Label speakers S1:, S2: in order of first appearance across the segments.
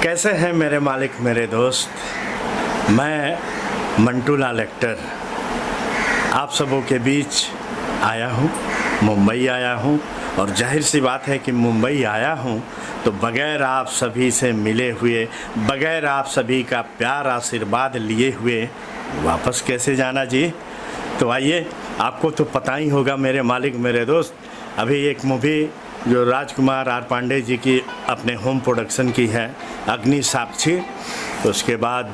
S1: कैसे हैं मेरे मालिक मेरे दोस्त। मैं मंटू लाल एक्टर आप सबों के बीच आया हूँ, मुंबई आया हूँ। और जाहिर सी बात है कि मुंबई आया हूँ तो बग़ैर आप सभी से मिले हुए, बग़ैर आप सभी का प्यार आशीर्वाद लिए हुए वापस कैसे जाना जी। तो आइए, आपको तो पता ही होगा मेरे मालिक मेरे दोस्त, अभी एक मूवी जो राजकुमार आर पांडे जी की अपने होम प्रोडक्शन की है, अग्नि साक्षी। उसके बाद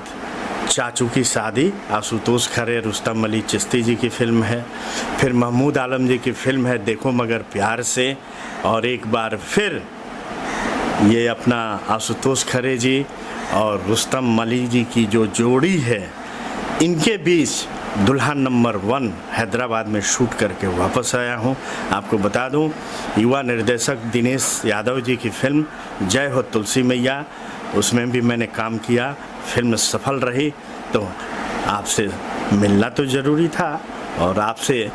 S1: चाचू की शादी, आशुतोष खरे रुस्तम अली चिश्ती जी की फिल्म है। फिर महमूद आलम जी की फिल्म है देखो मगर प्यार से। और एक बार फिर ये अपना आशुतोष खरे जी और रुस्तम अली जी की जो जोड़ी है, इनके बीच दुल्हा नंबर 1 हैदराबाद में शूट करके वापस आया हूँ। आपको बता दूँ, युवा निर्देशक दिनेश यादव जी की फिल्म जय हो तुलसी मैया, उसमें भी मैंने काम किया। फिल्म सफल रही, तो आपसे मिलना तो ज़रूरी था और आपसे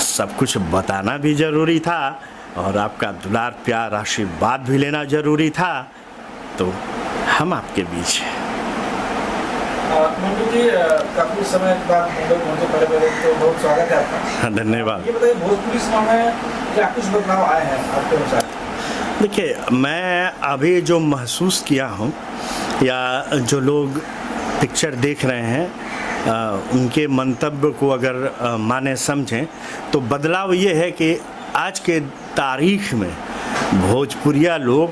S1: सब कुछ बताना भी ज़रूरी था और आपका दुलार प्यार आशीर्वाद भी लेना ज़रूरी था। तो हम आपके बीच हैं।
S2: मंटू जी, काफी समय के बाद मुंबई पहुंचे, पहले पहले तो बहुत स्वागत है आपका।
S1: धन्यवाद।
S2: ये बताइए, भोजपुरी सिनेमा में क्या कुछ बदलाव आए हैं आपके अनुसार?
S1: देखिए, मैं अभी जो महसूस किया हूँ या जो लोग पिक्चर देख रहे हैं उनके मंतव्य को अगर माने समझें तो बदलाव ये है कि आज के तारीख में भोजपुरिया लोग,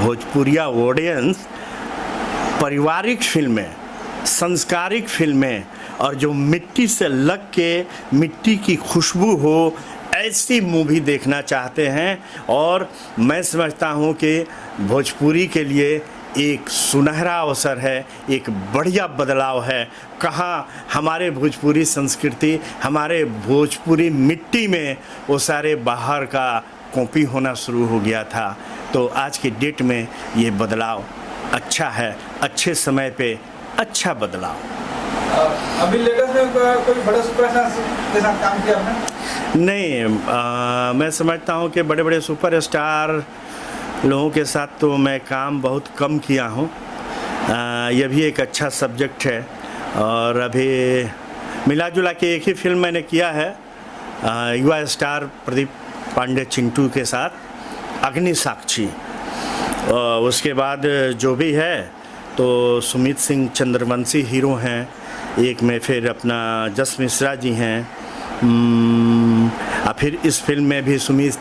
S1: भोजपुरिया ऑडियंस पारिवारिक फिल्में, संस्कारिक फिल्में और जो मिट्टी से लग के मिट्टी की खुशबू हो ऐसी मूवी देखना चाहते हैं। और मैं समझता हूँ कि भोजपुरी के लिए एक सुनहरा अवसर है, एक बढ़िया बदलाव है। कहाँ हमारे भोजपुरी संस्कृति, हमारे भोजपुरी मिट्टी में वो सारे बाहर का कॉपी होना शुरू हो गया था। तो आज की डेट में ये बदलाव अच्छा है, अच्छे समय पे अच्छा बदलाव।
S2: अभी लेटेस्ट में कोई बड़ा सुपरस्टार के साथ काम किया आपने?
S1: नहीं, मैं समझता हूँ कि बड़े बड़े सुपरस्टार लोगों के साथ तो मैं काम बहुत कम किया हूँ। यह भी एक अच्छा सब्जेक्ट है। और अभी मिला जुला के एक ही फिल्म मैंने किया है युवा स्टार प्रदीप पांडे चिंटू के साथ, अग्नि साक्षी। उसके बाद जो भी है तो सुमित सिंह चंद्रवंशी हीरो हैं, एक में फिर अपना जस मिश्रा जी हैं। और फिर इस फिल्म में भी सुमित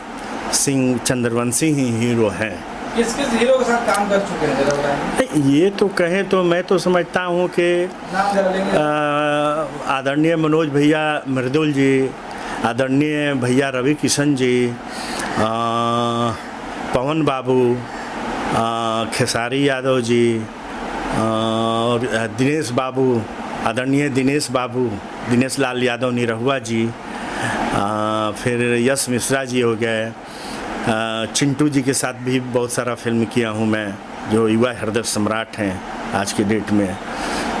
S1: सिंह चंद्रवंशी ही हीरो हैं।
S2: किस किस हीरो के साथ काम कर चुके हैं जरा बताएं?
S1: ये तो कहें तो मैं तो समझता हूँ कि
S2: नाम जरा लेंगे।
S1: आदरणीय मनोज भैया मृदुल जी, आदरणीय भैया रवि किशन जी, पवन बाबू, खेसारी यादव जी, और दिनेश बाबू, आदरणीय दिनेश बाबू, दिनेश लाल यादव निरहुआ जी, फिर यश मिश्रा जी हो गए। चिंटू जी के साथ भी बहुत सारा फिल्म किया हूँ मैं, जो युवा हृदय सम्राट हैं आज की डेट में।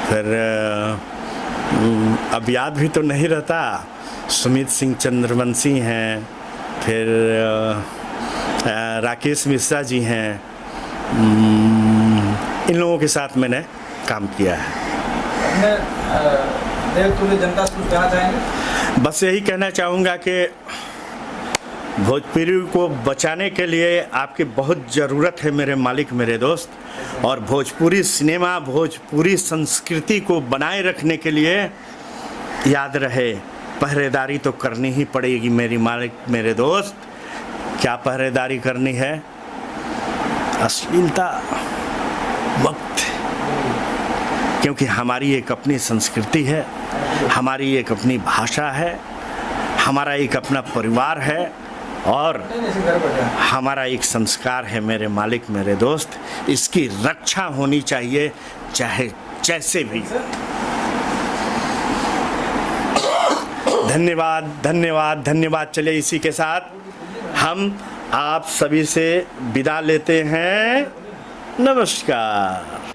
S1: फिर अब याद भी तो नहीं रहता, सुमित सिंह चंद्रवंशी हैं, फिर राकेश मिश्रा जी हैं। इन लोगों के साथ मैंने काम किया है।
S2: जनता से कुछ कहना चाहेंगे?
S1: बस यही कहना चाहूँगा कि भोजपुरी को बचाने के लिए आपकी बहुत ज़रूरत है मेरे मालिक मेरे दोस्त। और भोजपुरी सिनेमा, भोजपुरी संस्कृति को बनाए रखने के लिए याद रहे, पहरेदारी तो करनी ही पड़ेगी मेरी मालिक मेरे दोस्त। क्या पहरेदारी करनी है? अश्लीलता वक्त, क्योंकि हमारी एक अपनी संस्कृति है, हमारी एक अपनी भाषा है, हमारा एक अपना परिवार है और हमारा एक संस्कार है मेरे मालिक मेरे दोस्त। इसकी रक्षा होनी चाहिए चाहे जैसे भी। धन्यवाद धन्यवाद धन्यवाद। चलिए, इसी के साथ हम आप सभी से विदा लेते हैं। नमस्कार।